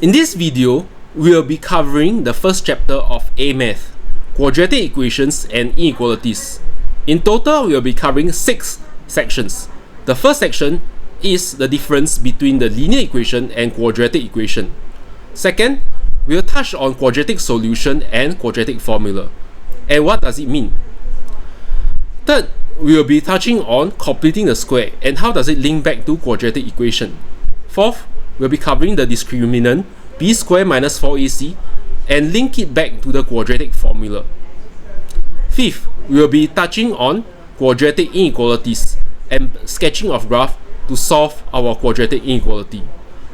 In this video, we will be covering the first chapter of AMath, Quadratic Equations and Inequalities. In total, we will be covering 6 sections. The first section is the difference between the linear equation and quadratic equation. Second, we will touch on quadratic solution and quadratic formula. And what does it mean? Third, we will be touching on completing the square and how does it link back to quadratic equation. Fourth, we'll be covering the discriminant b squared minus 4ac and link it back to the quadratic formula. Fifth, we will be touching on quadratic inequalities and sketching of graph to solve our quadratic inequality.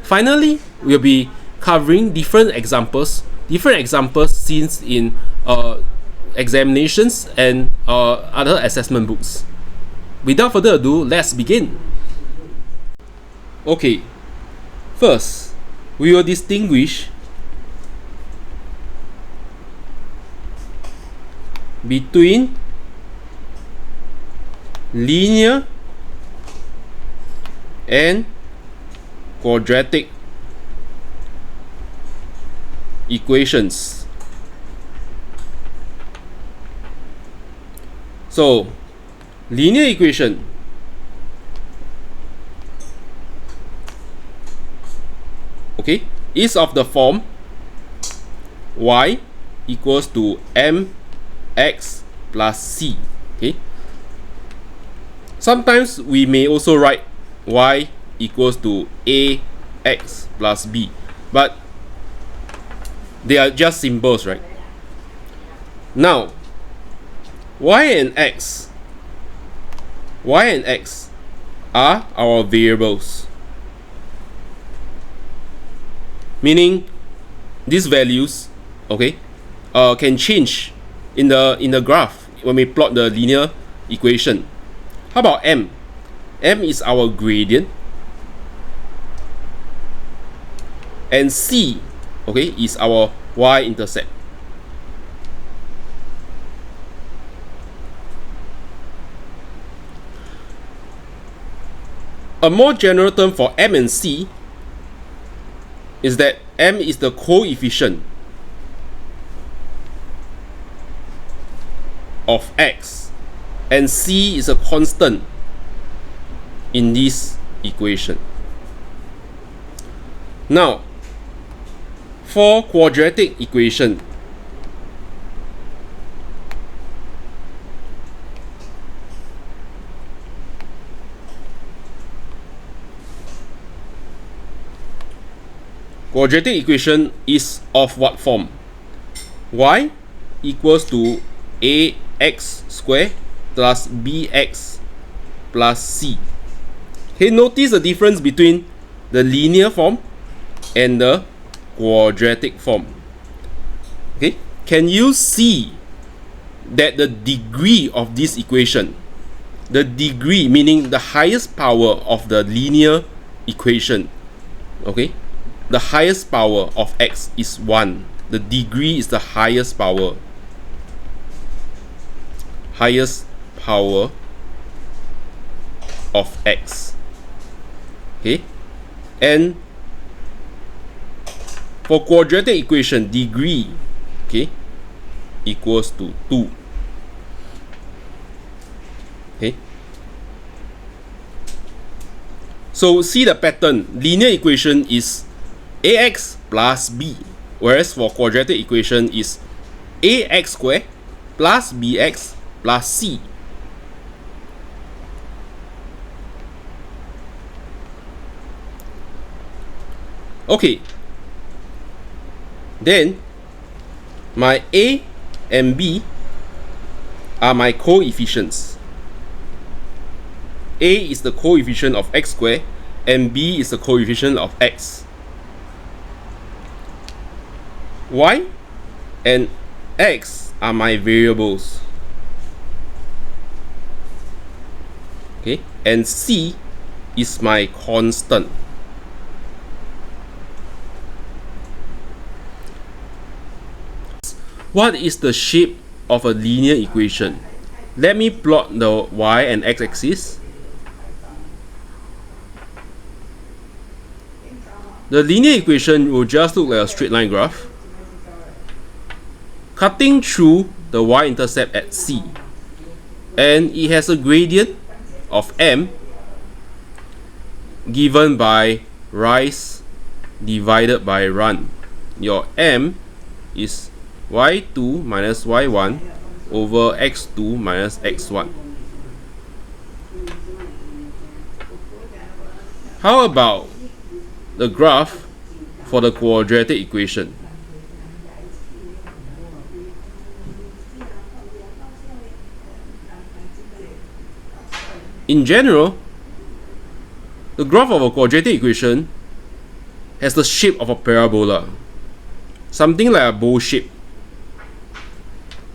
Finally, we'll be covering different examples seen in examinations and other assessment books. Without further ado, let's begin. Okay, first, we will distinguish between linear and quadratic equations. So, linear equation is of the form y equals to mx plus c. Sometimes we may also write y equals to ax plus b, but they are just symbols, right? Now, y and x are our variables, meaning these values can change in the graph when we plot the linear equation. How about m? M is our gradient, and c is our y-intercept. A more general term for m and c is that m is the coefficient of x and c is a constant in this equation. Now, for quadratic equation, quadratic equation is of what form? Y equals to ax squared plus bx plus c. Notice the difference between the linear form and the quadratic form. Can you see that the degree of this equation, the degree meaning the highest power of the linear equation, the highest power of x is 1. The degree is the highest power. Highest power of x. And for quadratic equation, degree equals to 2. So see the pattern. Linear equation is ax plus b, whereas for quadratic equation is ax squared plus bx plus c. Then my a and b are my coefficients. A is the coefficient of x squared and b is the coefficient of x. Y and x are my variables. And c is my constant. What is the shape of a linear equation? Let me plot the y and x axis. The linear equation will just look like a straight line graph, cutting through the y-intercept at C, and it has a gradient of m given by rise divided by run. Your m is y2 minus y1 over x2 minus x1. How about the graph for the quadratic equation? In general, the graph of a quadratic equation has the shape of a parabola, something like a bowl shape.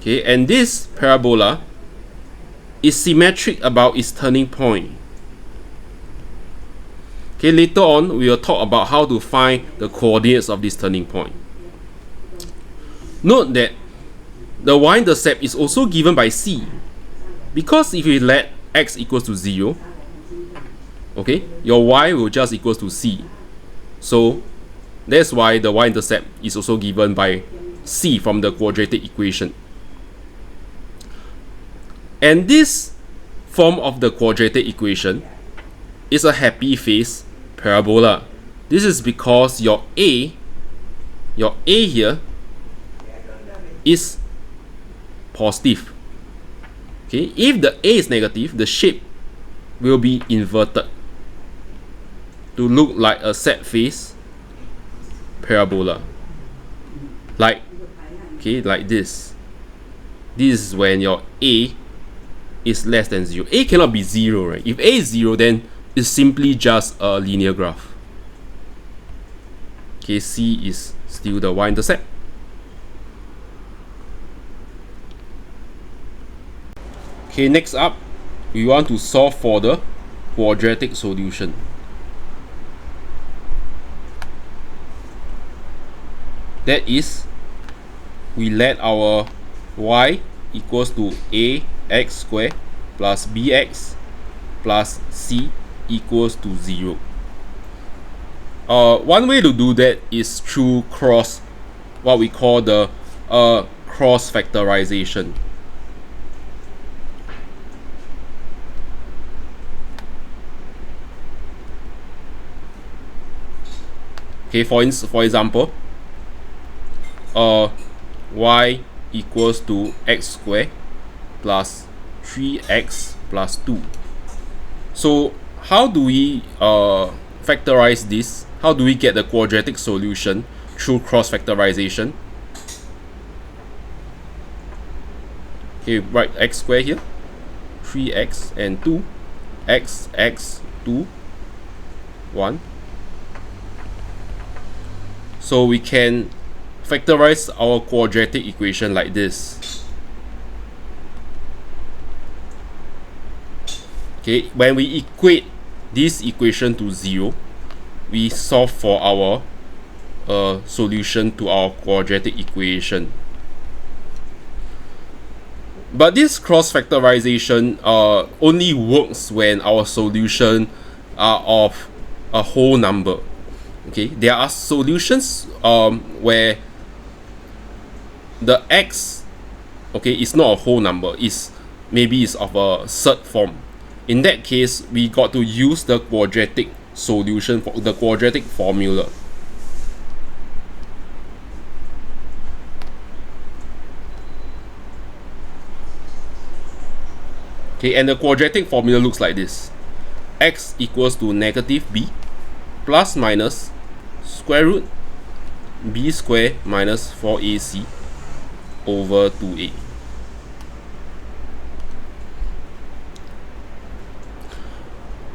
Okay, and this parabola is symmetric about its turning point. Okay, later on we will talk about how to find the coordinates of this turning point. Note that the y-intercept is also given by C, because if you let x equals to 0, okay, your y will just equals to C. So that's why the y-intercept is also given by C from the quadratic equation. And this form of the quadratic equation is a happy face parabola. This is because your A here is positive. Okay, if the A is negative, the shape will be inverted to look like a sad face parabola. Like this. This is when your A is less than 0. A cannot be 0, right? If A is 0, then it's simply just a linear graph. Okay, C is still the y-intercept. Okay, next up, we want to solve for the quadratic solution. That is, we let our y equals to ax squared plus bx plus c equals to 0. One way to do that is through what we call the cross factorization. Okay, for example, y equals to x squared plus 3x plus 2. So how do we factorize this? How do we get the quadratic solution through cross factorization? Okay, write x squared here, 3x and 2, x, 2, 1. So we can factorize our quadratic equation like this. Okay, when we equate this equation to 0, we solve for our solution to our quadratic equation. But this cross factorization only works when our solution are of a whole number. Okay, there are solutions where the x, okay, is not a whole number, maybe it's of a third form. In that case, we got to use the quadratic solution for the quadratic formula. Okay, and the quadratic formula looks like this: x equals to negative b plus minus square root b squared minus 4ac over 2a.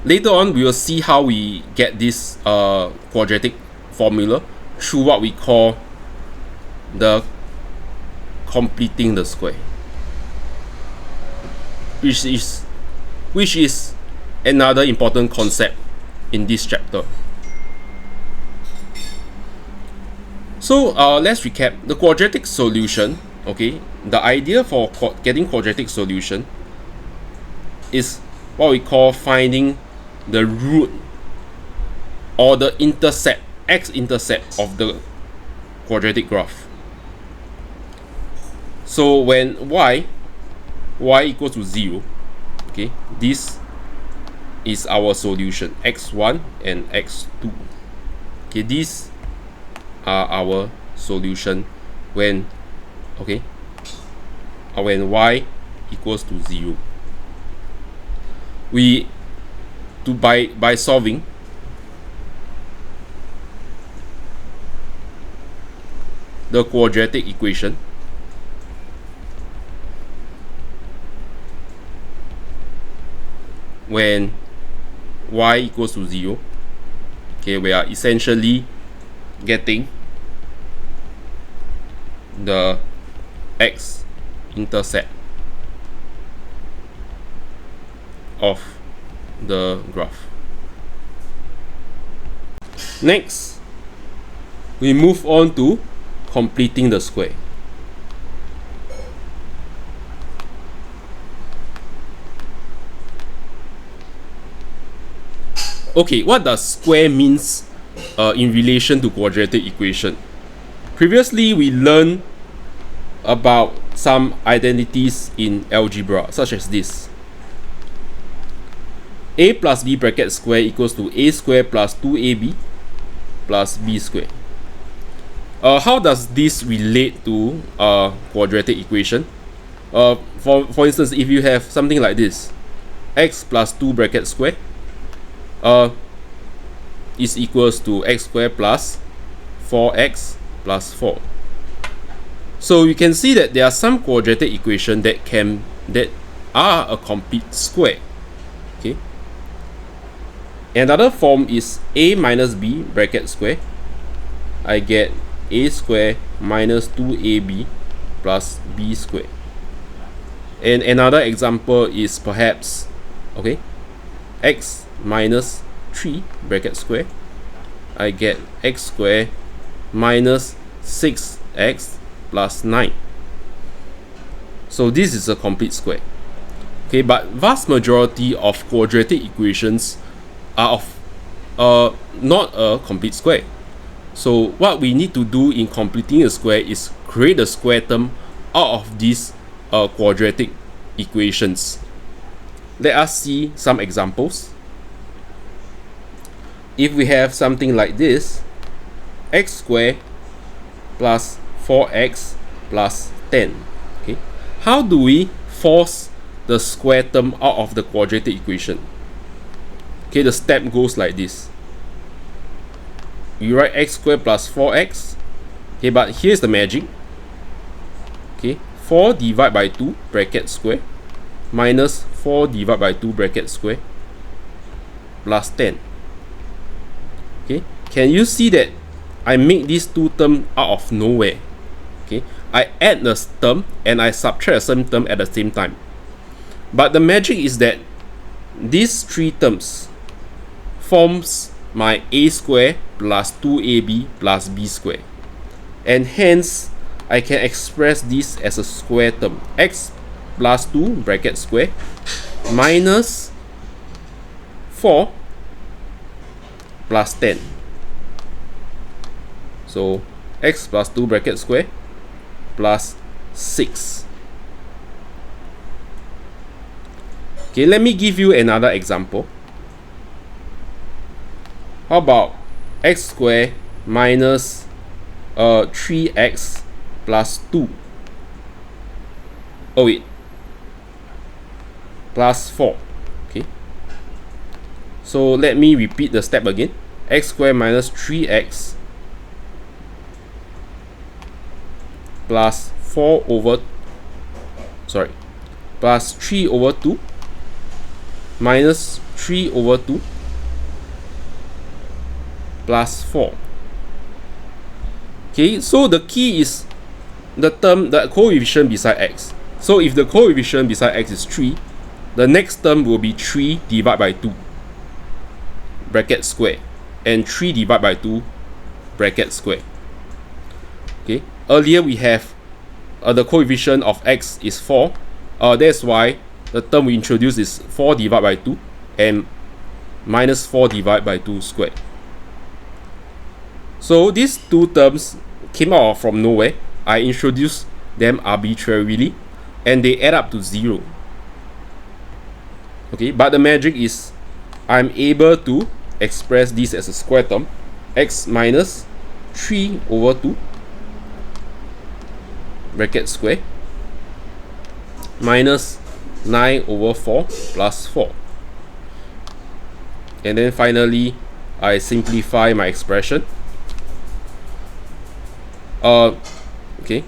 Later on, we will see how we get this quadratic formula through what we call the completing the square, which is another important concept in this chapter. So let's recap the quadratic solution. Okay, the idea for getting quadratic solution is what we call finding the root or the intercept x-intercept of the quadratic graph. So when y equals to 0, okay, this is our solution, x1 and x2. Okay, these are our solution when when y equals to 0. By solving, the quadratic equation, when y equals to 0, okay, we are essentially getting the x-intercept of the graph. Next, we move on to completing the square. Okay, what does square means in relation to quadratic equation? Previously, we learned about some identities in algebra, such as this. A plus b bracket square equals to a square plus 2ab plus b square. How does this relate to quadratic equation? For instance, if you have something like this, x plus 2 bracket square is equals to x square plus 4x plus 4. So you can see that there are some quadratic equation that are a complete square. Okay. Another form is a minus b bracket square. I get a square minus 2ab plus b square. And another example is perhaps x minus 3 bracket square. I get x square minus 6x plus 9. So this is a complete square. Okay, but vast majority of quadratic equations are of not a complete square. So what we need to do in completing a square is create a square term out of these quadratic equations. Let us see some examples. If we have something like this, x squared plus 4x plus 10. Okay, how do we force the square term out of the quadratic equation? Okay, the step goes like this. You write x squared plus 4x. Okay, but here's the magic. Okay, 4 divided by 2 bracket square minus 4 divided by 2 bracket square plus 10. Okay, can you see that I make these two terms out of nowhere? Okay, I add the term and I subtract the same term at the same time. But the magic is that these three terms forms my a square plus 2ab plus b square, and hence I can express this as a square term, x plus 2 bracket square minus 4 plus 10. So x plus 2 bracket square plus 6. Okay, let me give you another example. How about x squared minus 3x plus 2? Oh wait, plus 4. Okay, so let me repeat the step again. X squared minus 3x plus 3 over 2 minus 3 over 2 plus 4. Okay, so the key is the coefficient beside x. So if the coefficient beside x is 3, the next term will be 3 divided by 2 bracket square and 3 divided by 2 bracket square. Okay, earlier we have the coefficient of x is 4. That's why the term we introduce is 4 divided by 2 and minus 4 divided by 2 squared. So these two terms came out from nowhere. I introduced them arbitrarily and they add up to 0. Okay, but the magic is I'm able to express this as a square term, x minus 3 over 2 bracket square minus 9 over 4 plus 4. And then finally, I simplify my expression. Okay.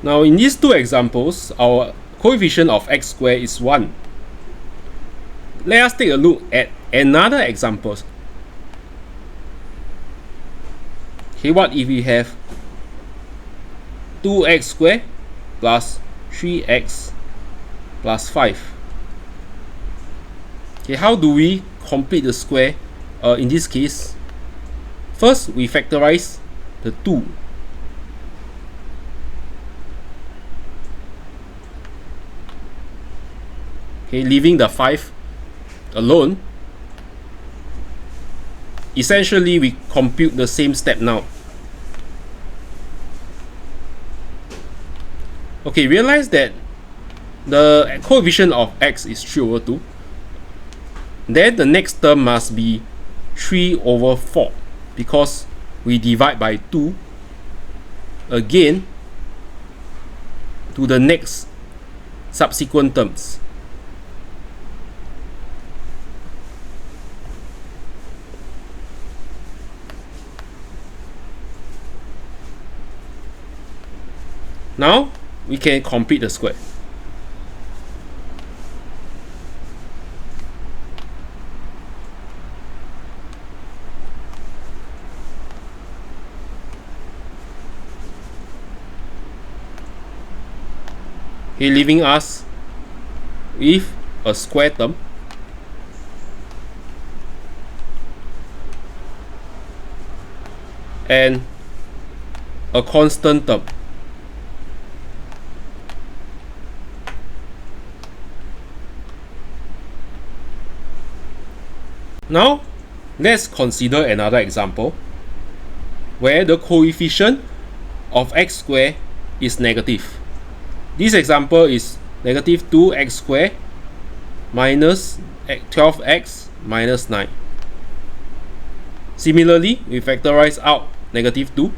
Now in these two examples, our coefficient of x squared is 1. Let us take a look at another example. Okay, what if we have 2x squared plus 3x plus 5? Okay, how do we complete the square? In this case, first we factorize the 2. Okay, leaving the 5 alone. Essentially, we compute the same step now. Okay, realize that the coefficient of x is 3 over 2. Then the next term must be 3 over 4 because we divide by 2 again to the next subsequent terms. Now we can complete the square. Okay, leaving us with a square term and a constant term. Now, let's consider another example where the coefficient of x squared is negative. This example is negative 2x squared minus 12x minus 9. Similarly, we factorize out negative 2,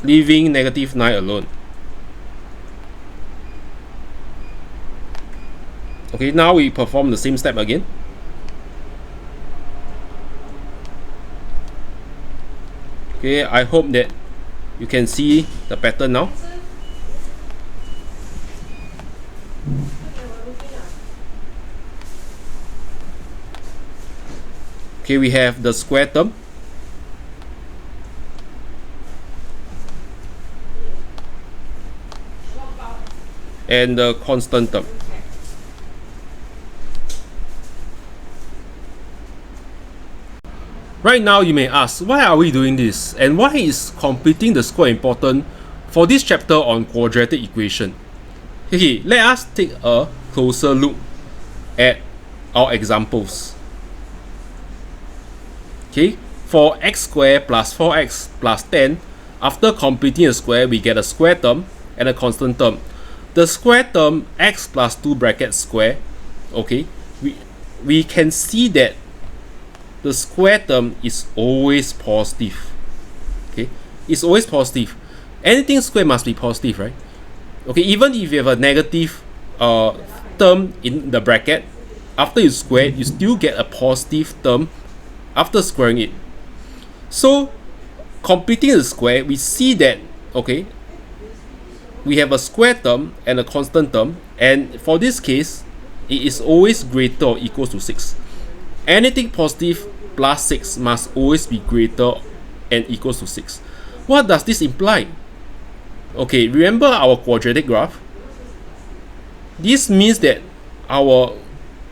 leaving negative 9 alone. Okay, now we perform the same step again. Okay, I hope that you can see the pattern now. Okay, we have the square term and the constant term. Right now you may ask, why are we doing this and why is completing the square important for this chapter on quadratic equation? Okay, let us take a closer look at our examples. Okay, for x squared plus 4x plus 10, after completing a square we get a square term and a constant term. The square term x plus 2 bracket square, okay, we can see that the square term is always positive. Okay, it's always positive. Anything square must be positive, right? Okay, even if you have a negative term in the bracket, after you square it, you still get a positive term after squaring it. So completing the square, we see that, okay, we have a square term and a constant term, and for this case it is always greater or equal to 6. Anything positive plus 6 must always be greater and equals to 6. What does this imply? Okay, remember our quadratic graph? This means that our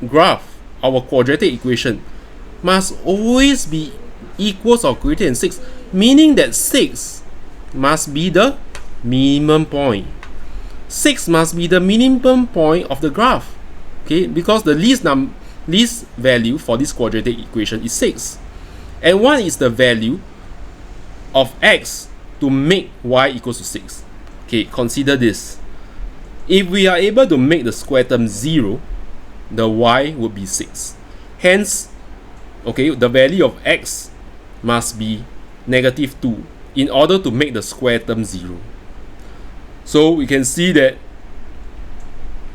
graph, our quadratic equation, must always be equals or greater than 6, meaning that 6 must be the minimum point. 6 must be the minimum point of the graph. Okay, because the least value for this quadratic equation is 6. And 1 is the value of x to make y equals to 6. Okay, consider this. If we are able to make the square term 0, the y would be 6. Hence, okay, the value of x must be negative 2 in order to make the square term 0. So we can see that,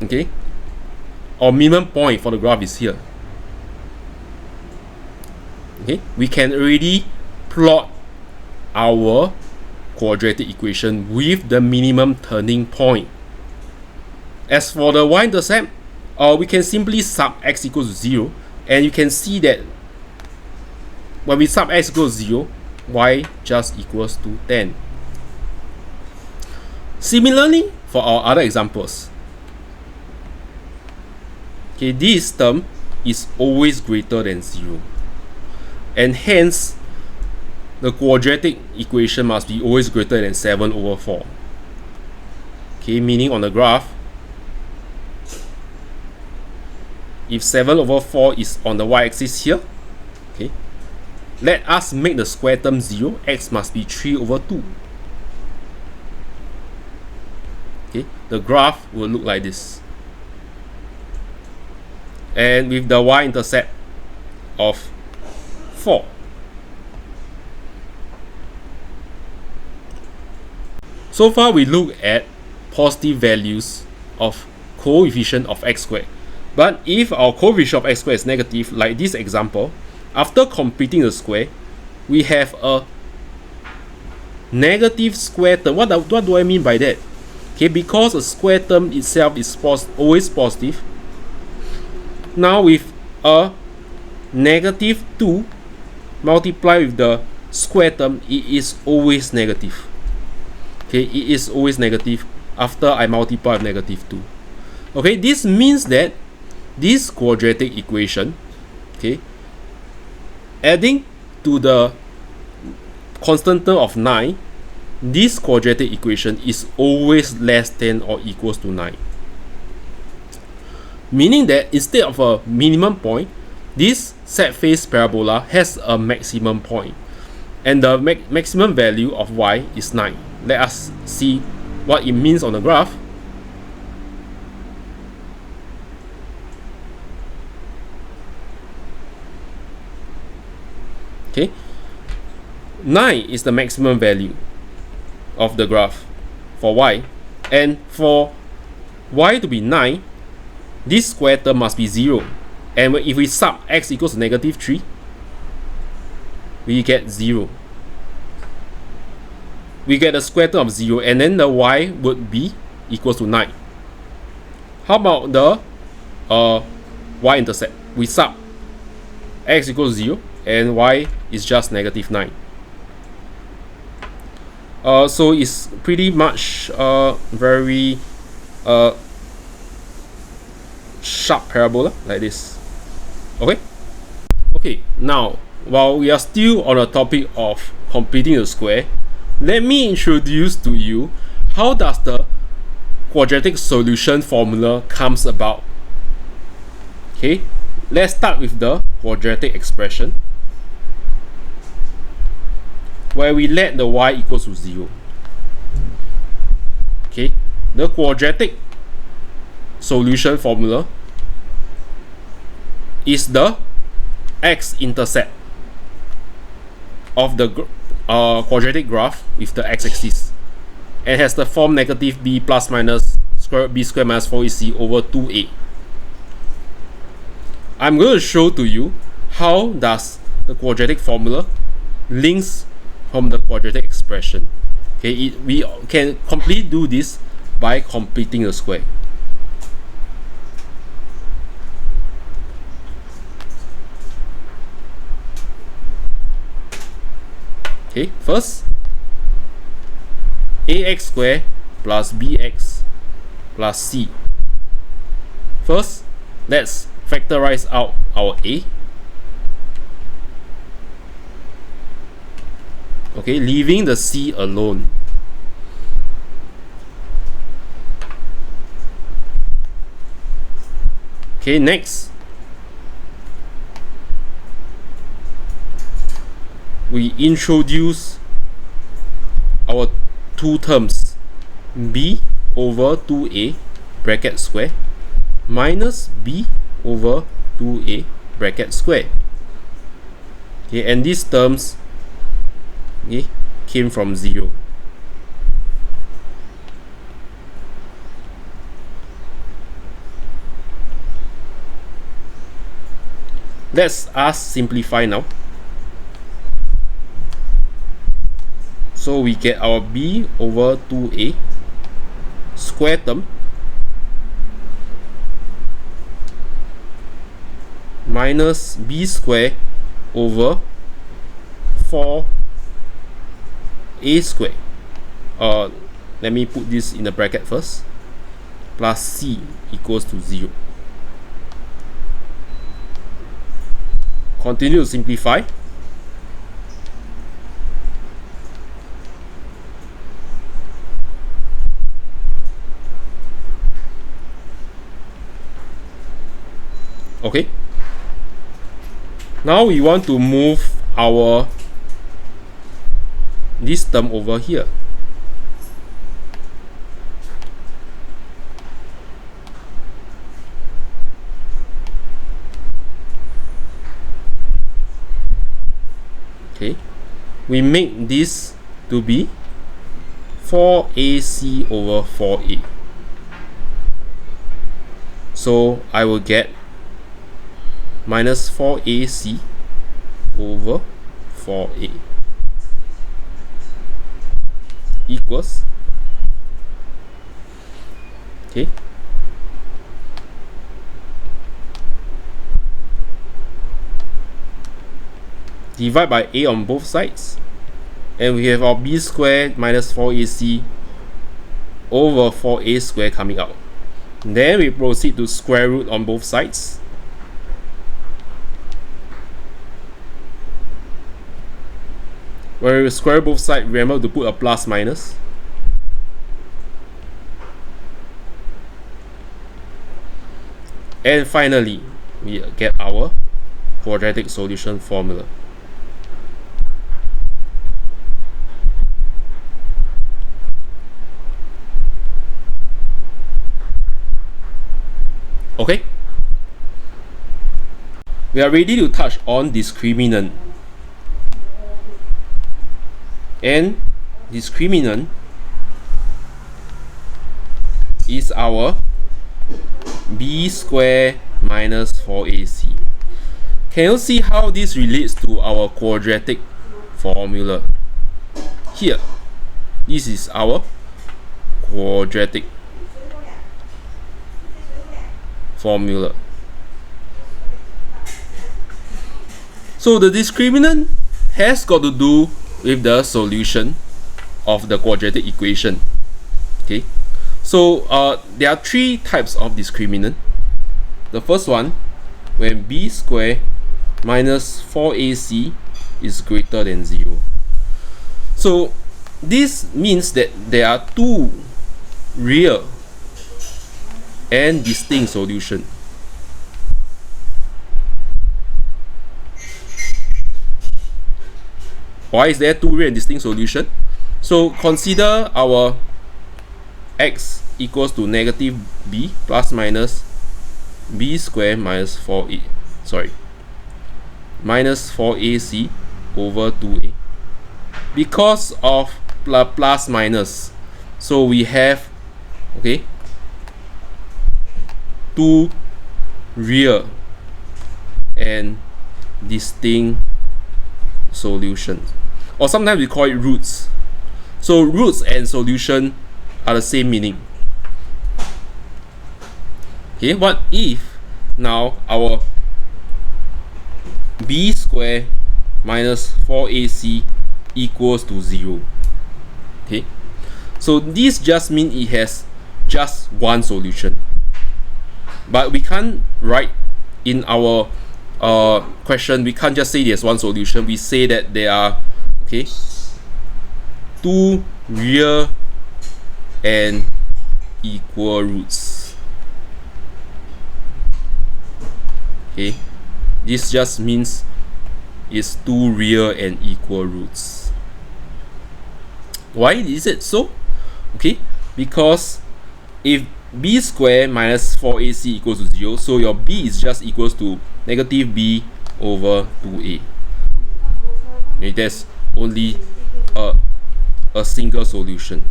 okay, our minimum point for the graph is here. Okay, we can already plot our quadratic equation with the minimum turning point. As for the y-intercept, we can simply sub x equals to 0, and you can see that when we sub x equals to 0, y just equals to 10. Similarly, for our other examples, okay, this term is always greater than 0, and hence the quadratic equation must be always greater than 7 over 4. Okay, meaning on the graph, if 7 over 4 is on the y-axis here, okay, let us make the square term 0, x must be 3 over 2. Okay, the graph will look like this. And with the y-intercept of 4. So far we look at positive values of coefficient of x squared. But if our coefficient of x squared is negative, like this example, after completing the square, we have a negative square term. What do I mean by that? Okay, because a square term itself is always positive. Now with a negative 2 multiplied with the square term, it is always negative. Okay, it is always negative after I multiply with negative 2. Okay, this means that this quadratic equation, okay, adding to the constant term of 9, this quadratic equation is always less than or equals to 9. Meaning that instead of a minimum point, this set face parabola has a maximum point, and the maximum value of y is 9. Let us see what it means on the graph. Okay, 9 is the maximum value of the graph for y, and for y to be 9, this square term must be 0, and if we sub x equals to negative 3, we get 0. We get a square term of 0, and then the y would be equals to 9. How about the y-intercept? We sub x equals 0, and y is just negative 9. So it's pretty much very sharp parabola like this. Okay, now while we are still on the topic of completing the square, let me introduce to you how does the quadratic solution formula comes about. Okay, let's start with the quadratic expression, where we let the y equals to 0. Okay, the quadratic solution formula is the x-intercept of the quadratic graph with the x-axis, and has the form negative b plus minus square root b squared minus 4ac over 2a. I'm going to show to you how does the quadratic formula links from the quadratic expression. Okay, we can completely do this by completing the square. Okay, first, ax squared plus bx plus c. First, let's factorize out our a. Okay, leaving the c alone. Okay, next we introduce our two terms, b over 2a bracket square minus b over 2a bracket square. Okay, and these terms, okay, came from 0. Let's simplify now. So we get our b over 2a square term minus b square over 4a square. Let me put this in the bracket first. Plus c equals to 0. Continue to simplify. Okay. Now we want to move our this term over here. Okay, we make this to be 4ac over 4a. So I will get minus 4ac over 4a equals, okay, divide by a on both sides, and we have our b squared minus 4ac over 4a squared coming out. Then we proceed to square root on both sides. When we square both sides, remember to put a plus minus. And finally, we get our quadratic solution formula. Okay, we are ready to touch on discriminant. And discriminant is our b squared minus 4ac. Can you see how this relates to our quadratic formula? Here, this is our quadratic formula. So the discriminant has got to do with the solution of the quadratic equation. Okay, so there are three types of discriminant. The first one, when b squared minus 4ac is greater than 0. So this means that there are two real and distinct solutions. Why is there two real and distinct solutions? So consider our x equals to negative b plus minus b squared minus 4a, minus 4ac over 2a. Because of plus minus, so we have, okay, two real and distinct solutions, or sometimes we call it roots. So roots and solution are the same meaning. Okay, what if now our b squared minus 4ac equals to 0? Okay, so this just means it has just one solution, but we can't write in our question, we can't just say there's one solution. We say that there are, okay, two real and equal roots. Okay, this just means it's two real and equal roots. Why is it so? Okay, because if b squared minus 4ac equals to 0, so your b is just equals to negative b over 2a. Okay, there's only a single solution.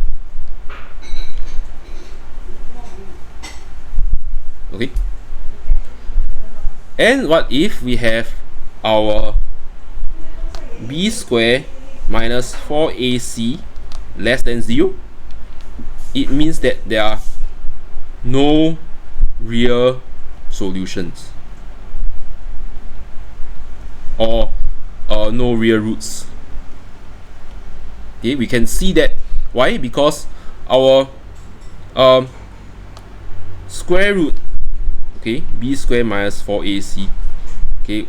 Okay, and what if we have our b squared minus 4ac less than 0? It means that there are no real solutions or no real roots. Okay, we can see that. Why? Because our square root, okay, b squared minus 4ac, okay,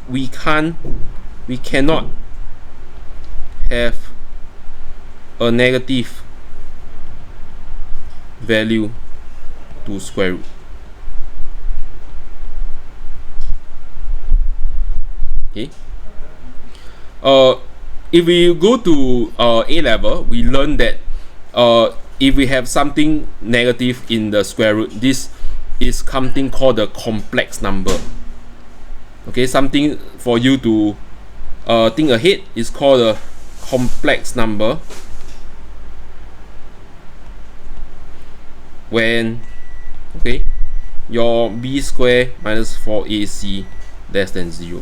we cannot have a negative value to square root. Okay. If we go to A level, we learn that if we have something negative in the square root, this is something called a complex number. Okay, something for you to think ahead is called a complex number when, okay, your b squared minus 4ac less than 0,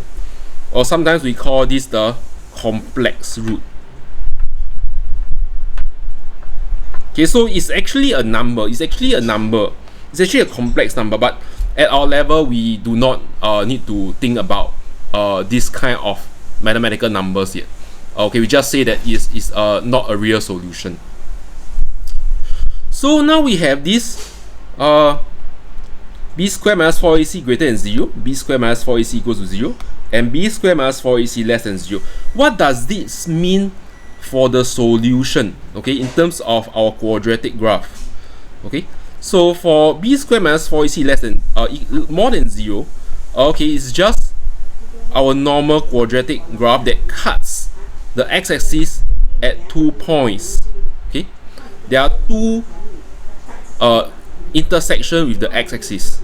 or sometimes we call this the complex root. Okay, so it's actually a number. It's actually a complex number, but at our level we do not need to think about this kind of mathematical numbers yet. Okay, we just say that it's not a real solution. So now we have this b squared minus 4ac greater than 0, b squared minus 4ac equals to 0, and b squared minus 4ac less than 0. What does this mean for the solution, okay, in terms of our quadratic graph? Okay, so for b squared minus 4ac less than more than 0, okay, it's just our normal quadratic graph that cuts the x-axis at 2 points. Okay, there are two intersection with the x-axis.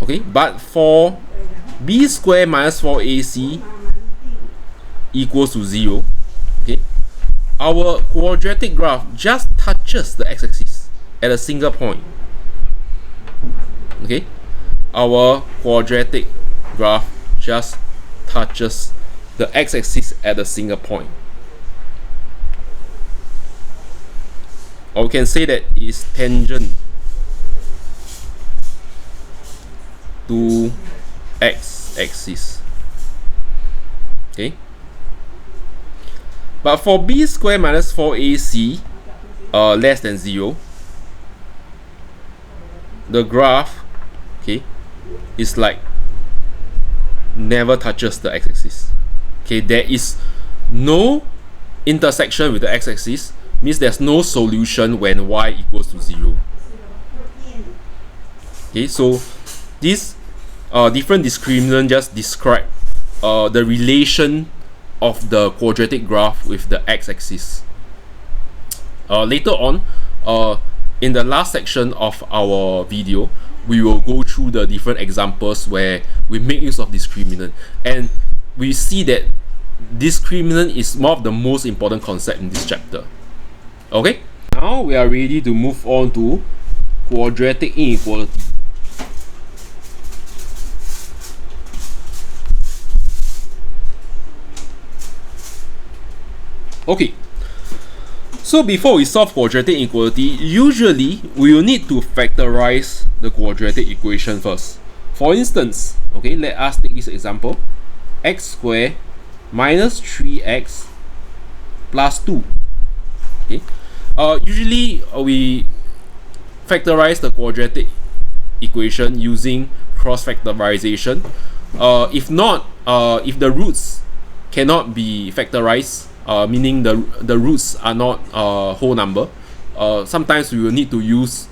Okay, but for b squared minus 4ac equals to 0, okay, our quadratic graph just touches the x-axis at a single point. Okay, our quadratic graph just touches the x-axis at a single point. Or we can say that it is tangent to x-axis. Okay, but for b squared minus 4ac less than 0, the graph, okay, is like never touches the x-axis. Okay, there is no intersection with the x-axis, means there's no solution when y equals to 0. Okay, so this different discriminant just describe the relation of the quadratic graph with the x-axis. Later on, in the last section of our video, we will go through the different examples where we make use of discriminant, and we see that discriminant is one of the most important concept in this chapter. Okay, now we are ready to move on to quadratic inequality. Okay, so before we solve quadratic inequality, usually we will need to factorize the quadratic equation first. For instance, okay, let us take this example: x squared minus 3x plus 2. Okay, usually we factorize the quadratic equation using cross factorization. If not, if the roots cannot be factorized, meaning the roots are not whole number, sometimes we will need to use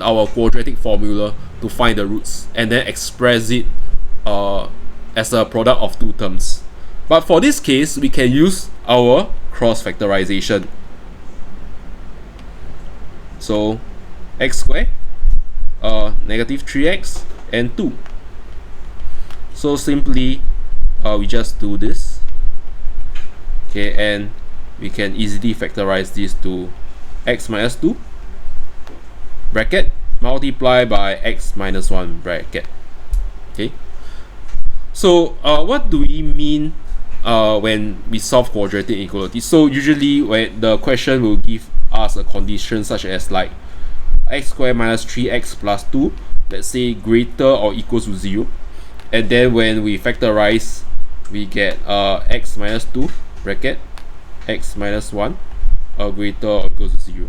our quadratic formula to find the roots and then express it as a product of two terms. But for this case, we can use our cross factorization. So x squared, negative 3x and 2. So simply we just do this. Okay, and we can easily factorize this to x minus 2 bracket multiply by x minus 1 bracket. Okay, so what do we mean when we solve quadratic inequality? So usually when the question will give us a condition such as like x squared minus 3x plus 2, let's say greater or equals to 0, and then when we factorize we get x minus 2 bracket x minus 1 greater or equals to 0.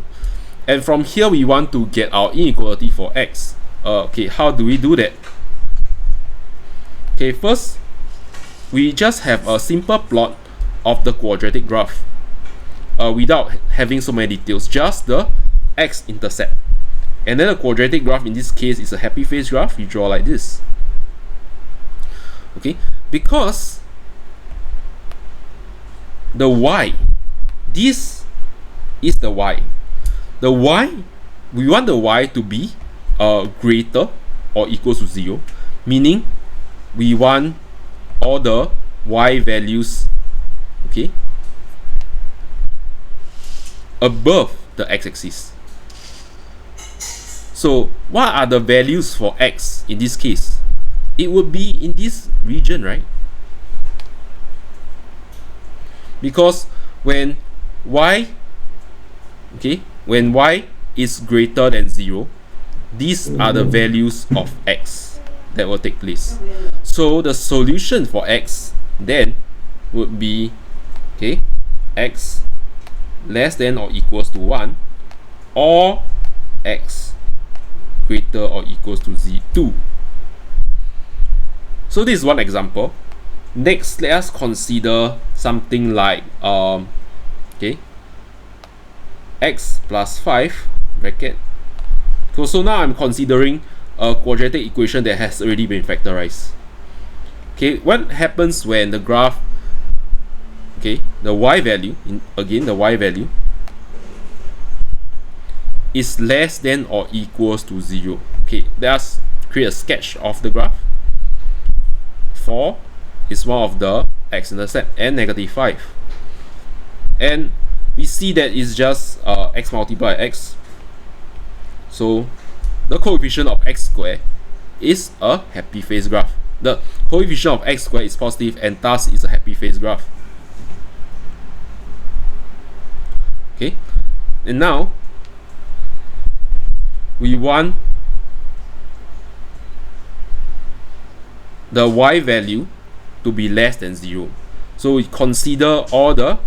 And from here we want to get our inequality for x. Okay, how do we do that? Okay, first we just have a simple plot of the quadratic graph without having so many details, just the x-intercept. And then the quadratic graph in this case is a happy face graph. You draw like this. Okay, because the y, this is the y. The y, we want the y to be greater or equals to 0, meaning we want all the y values, okay, above the x-axis. So what are the values for x in this case? It would be in this region, right? Because when y, okay, when y is greater than 0, these are the values of x that will take place. So the solution for x then would be, okay, x less than or equals to 1 or x greater or equals to 2. So this is one example. Next, let us consider something like okay, x plus 5 bracket. So now I'm considering a quadratic equation that has already been factorized. Okay, what happens when the graph, okay, the y value, the y value is less than or equals to 0. Okay, let us create a sketch of the graph. 4 is one of the x-intercept and negative 5. And we see that it's just x multiplied x. So the coefficient of x squared is a happy face graph. The coefficient of x squared is positive and thus is a happy face graph. Okay, and now we want the y value to be less than 0. So we consider all the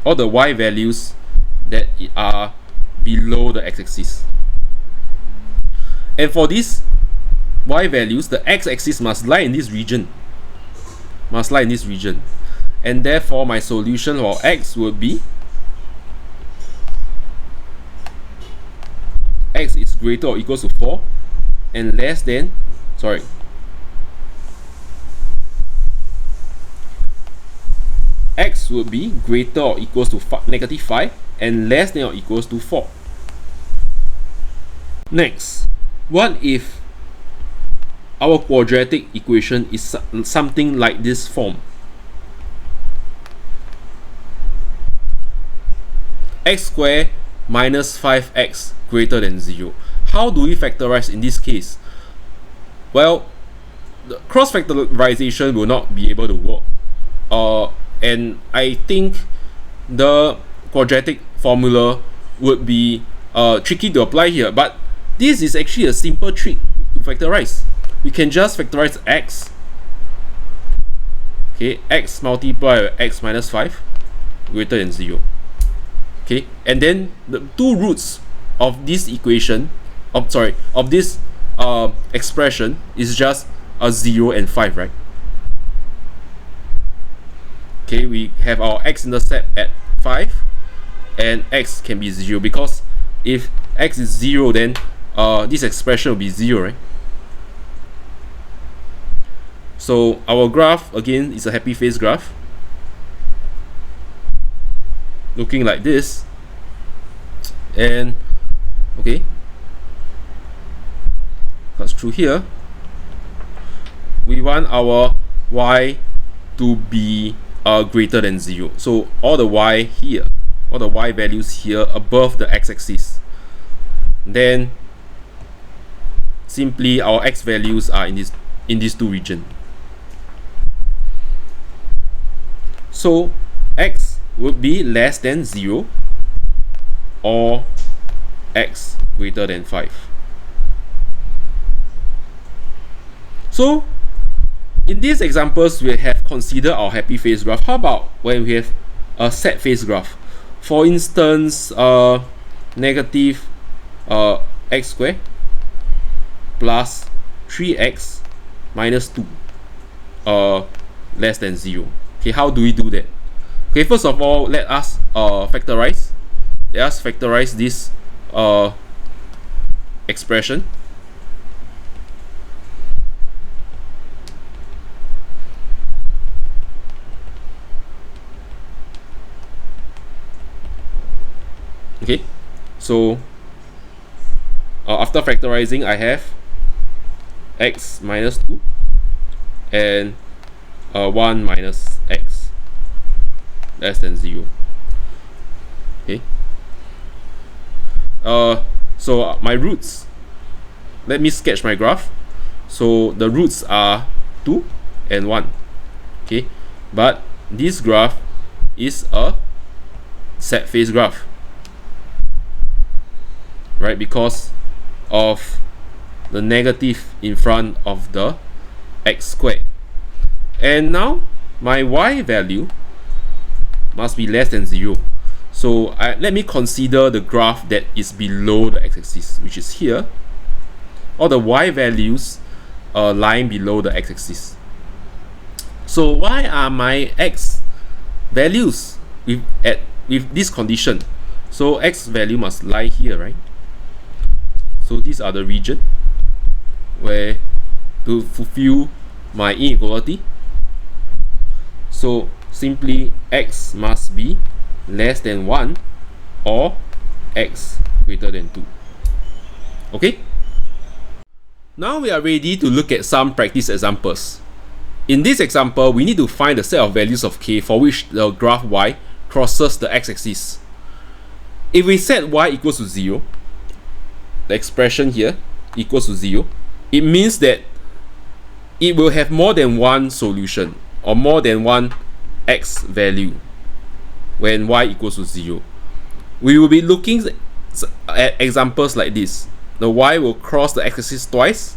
y values that are below the x-axis. And for these y values, the x-axis must lie in this region. And therefore my solution for x would be x is greater or equals to 4 and less than, x would be greater or equals to negative 5 and less than or equals to 4. Next, what if our quadratic equation is something like this form? X squared minus 5x greater than 0. How do we factorize in this case? Well, the cross factorization will not be able to work. And I think the quadratic formula would be tricky to apply here, but this is actually a simple trick to factorize. We can just factorize x, okay, x multiplied by x minus 5 greater than 0. Okay, and then the two roots of this equation, of this expression is just a 0 and 5, right? Okay, we have our x-intercept at 5 and x can be 0, because if x is 0, then this expression will be 0, right? So our graph again is a happy face graph, looking like this. And okay, cuts through here. We want our y to be greater than 0. So all the y here, all the y values here above the x-axis. Then simply our x values are in these two regions. So x would be less than 0 or x greater than 5. So in these examples, we have considered our happy face graph. How about when we have a sad face graph? For instance, negative x squared plus 3x minus 2 less than 0. Okay, how do we do that? Okay, first of all, let us factorize. Let us factorize this expression. Okay, so after factorizing, I have x minus 2 and 1 minus x less than 0. Okay, so my roots, let me sketch my graph. So the roots are 2 and 1. Okay, but this graph is a sad face graph, right? Because of the negative in front of the x squared. And now my y value must be less than 0. So let me consider the graph that is below the x-axis, which is here. All the y values are lying below the x-axis. So why are my x values with this condition? So x value must lie here, right? So these are the region where to fulfill my inequality. So simply x must be less than 1 or x greater than 2. Okay? Now we are ready to look at some practice examples. In this example, we need to find the set of values of k for which the graph y crosses the x-axis. If we set y equals to 0, the expression here equals to 0, it means that it will have more than one solution or more than one x value when y equals to 0. We will be looking at examples like this. The y will cross the x-axis twice,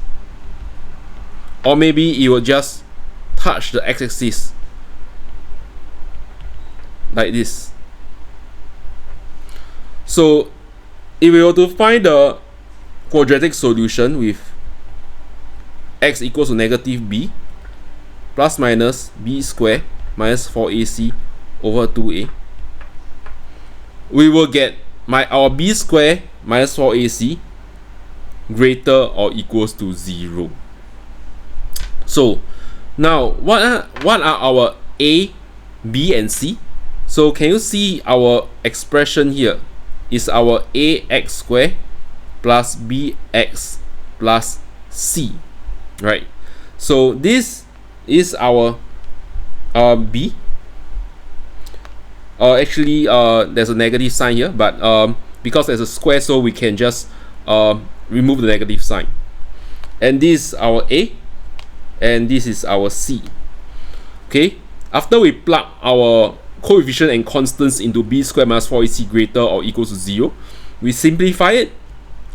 or maybe it will just touch the x-axis like this. So if we were to find the quadratic solution with x equals to negative b plus minus b squared minus 4ac over 2a, we will get our b squared minus 4ac greater or equals to 0. So now what are our a, b and c? So can you see our expression here is our ax squared plus bx plus c, right? So this is our b. Actually there's a negative sign here, but because there's a square, so we can just remove the negative sign. And this is our a, and this is our c. Okay, after we plug our coefficient and constants into b squared minus 4ac greater or equals to 0, we simplify it,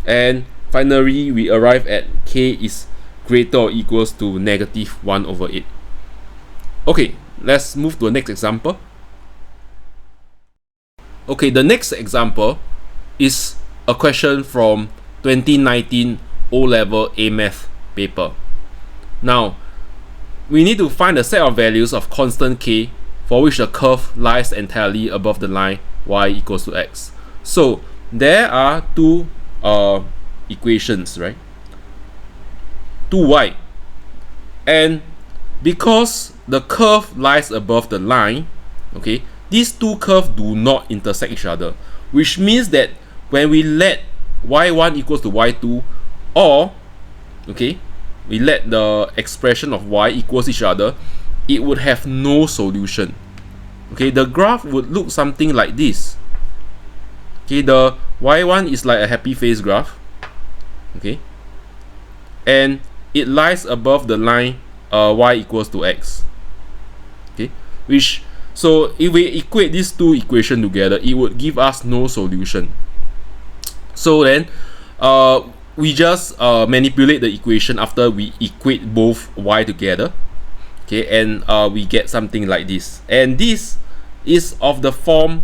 and finally we arrive at k is greater or equals to negative 1 over 8. Okay, let's move to the next example. Okay, the next example is a question from 2019 O-Level AMath paper. Now, we need to find the set of values of constant k for which the curve lies entirely above the line y equals to x. So there are two equations, right? 2y, and because the curve lies above the line, okay, these two curves do not intersect each other, which means that when we let y1 equals to y2, or okay, we let the expression of y equals each other, it would have no solution. Okay, the graph would look something like this. Okay, the y1 is like a happy face graph. Okay, and it lies above the line y equals to x. Okay, which, so if we equate these two equations together, it would give us no solution. So then we just manipulate the equation after we equate both y together. Okay, and we get something like this, and this is of the form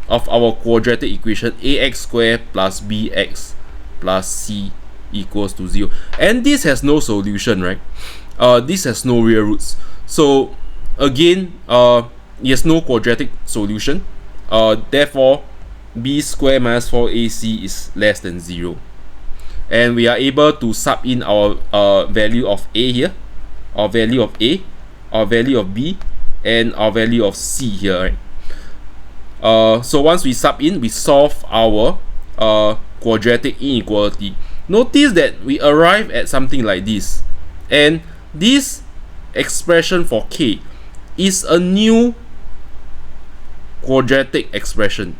of our quadratic equation ax squared plus bx plus c equals to 0, and this has no solution, right? This has no real roots, so again it has no quadratic solution. Therefore b squared minus 4ac is less than 0, and we are able to sub in our value of a here, our value of a, our value of b, and our value of c here, right? So once we sub in, we solve our quadratic inequality. Notice that we arrive at something like this, and this expression for k is a new quadratic expression.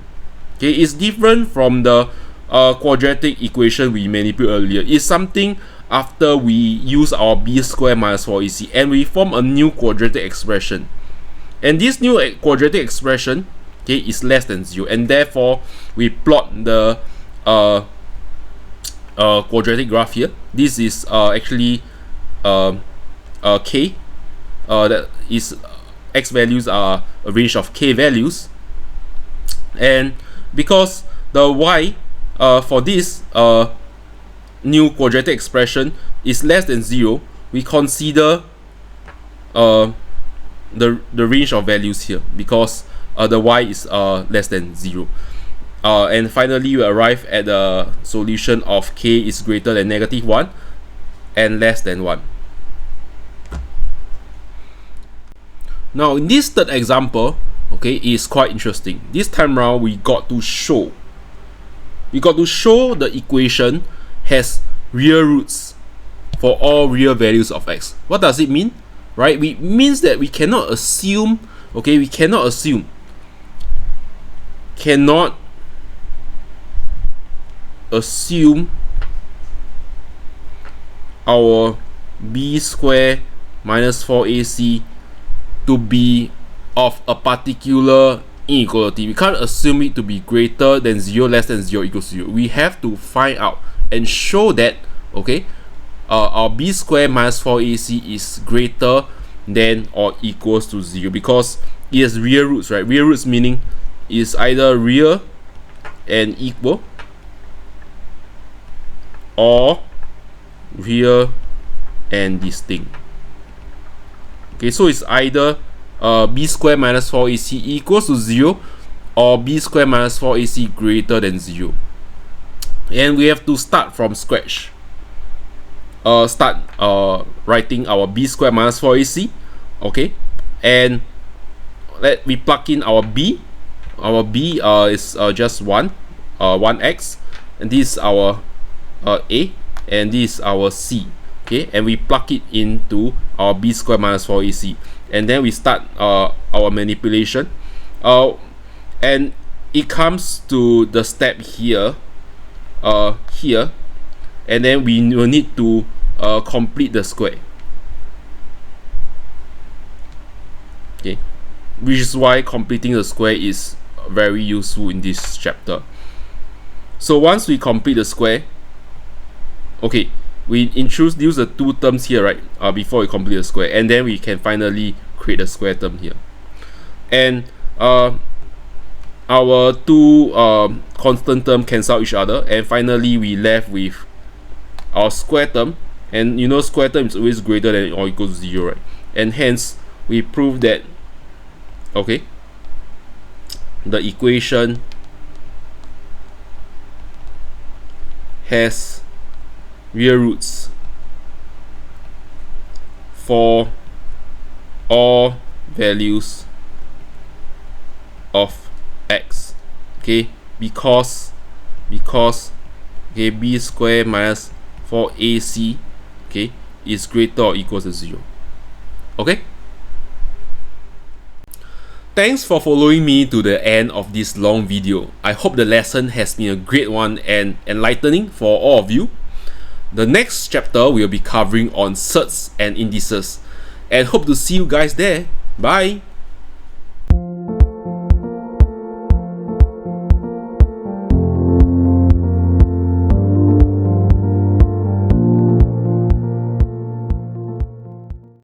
Okay, it's different from the quadratic equation we manipulated earlier. It's something after we use our b squared minus 4ac and we form a new quadratic expression, and this new quadratic expression, okay, is less than 0, and therefore we plot the quadratic graph here. This is actually k, that is x values are a range of k values, and because the y for this new quadratic expression is less than 0, we consider the range of values here, because the y is less than 0. And finally we arrive at the solution of k is greater than -1 and less than 1. Now in this third example, okay, is quite interesting. This time around we got to show the equation has real roots for all real values of x. What does it mean? Right, it means that we cannot assume, okay, we cannot assume, our b squared minus 4ac to be of a particular inequality. We can't assume it to be greater than 0, less than 0, equals to 0. We have to find out and show that, okay, our b squared minus 4ac is greater than or equals to 0, because it has real roots, right? Real roots meaning is either real and equal or real and distinct. Okay, so it's either b squared minus 4ac equals to 0 or b squared minus 4ac greater than 0. And we have to start from scratch. Start writing our b squared minus 4ac, okay, and we plug in our b. Our b is just 1x, and this is our a, and this is our c, okay, and we plug it into our b squared minus 4ac, and then we start our manipulation, and it comes to the step here, and then we will need to complete the square, okay, which is why completing the square is very useful in this chapter. So once we complete the square, okay, we introduce the two terms here, right, before we complete the square, and then we can finally create a square term here, and our two constant term cancel each other, and finally we left with our square term, and you know square term is always greater than or equal to 0, right? And hence we prove that, okay, the equation has real roots for all values of x, okay, because okay, b squared minus 4ac, okay, is greater or equal to 0. Okay, thanks for following me to the end of this long video. I hope the lesson has been a great one and enlightening for all of you. The next chapter we'll be covering on surds and indices, and hope to see you guys there. Bye.